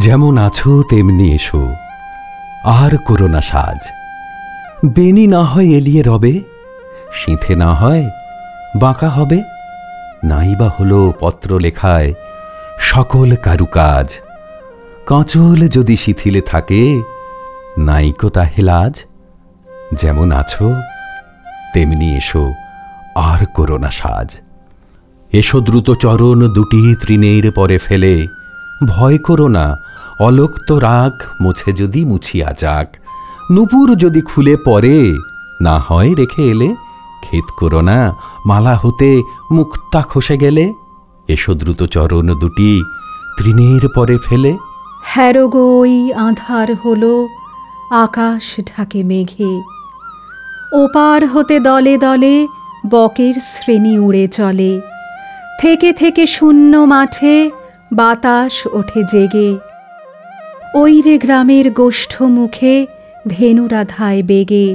যেমন আছো তেমনি এসো, আর করো না সাজ। বেনি না হয় এলিয়ে রবে, সিঁথে না হয় বাঁকা হবে। নাই বা হলো পত্র লেখায় সকল কারুকাজ। কাঁচল যদি শিথিলে থাকে, নাইকো তাহে লাজ। যেমন আছো তেমনি এসো, আর করো না সাজ। এসো দ্রুত চরণ দুটি তৃণের পরে ফেলে, ভয় করো না অলোক্ত রাগ মুছে যদি মুছিয়া যাক। নূপুর যদি খুলে পড়ে, না হয় রেখে এলে, খেদ করো না মালা হতে মুক্তা খসে গেলে। এসো দ্রুত চরণ দুটি তৃণের পরে ফেলে। হ্যারো গো ওই আঁধার হলো, আকাশ ঢাকে মেঘে। ওপার হতে দলে দলে বকের শ্রেণী উড়ে চলে। থেকে থেকে শূন্য মাঠে বাতাস ওঠে জেগে। ওই রে গ্রামের গোষ্ঠ মুখে ধেনুরা ধায় বেগে।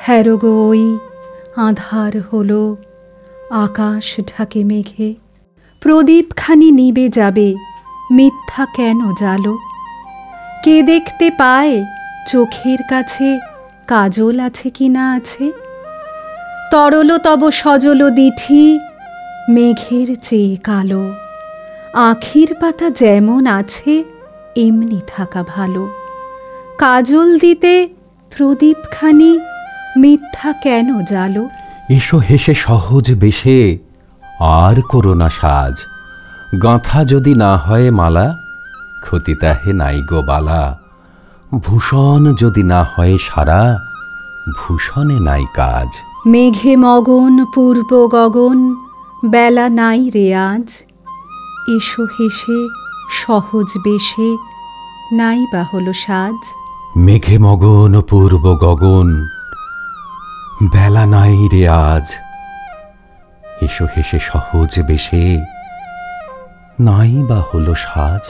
হ্যারো গো ওই আঁধার হলো, আকাশ ঢাকে মেঘে। প্রদীপখানি নিবে যাবে, মিথ্যা কেন জালো? কে দেখতে পায় চোখের কাছে কাজল আছে কি না আছে? তরল তব সজল দিঠি মেঘের চেয়ে কালো। আখির পাতা যেমন আছে এমনি থাকা ভালো। কাজল দিতে প্রদীপখানি মিথ্যা কেন জালো? এসো হেসে সহজ বেশে, আর করো না সাজ। গাঁথা যদি না হয় মালা, ক্ষতি তাহে নাই গো বালা। ভূষণ যদি না হয় সারা, ভূষণে নাই কাজ। মেঘে মগন পূর্ব গগন, বেলা নাই রে আজ। এসো হেসে সহজ বেশে, নাই বা হলো সাজ। মেঘে মগন পূর্ব গগন, বেলা নাই রে আজ। এসো হেসে সহজ বেশে, নাই বা হলো সাজ।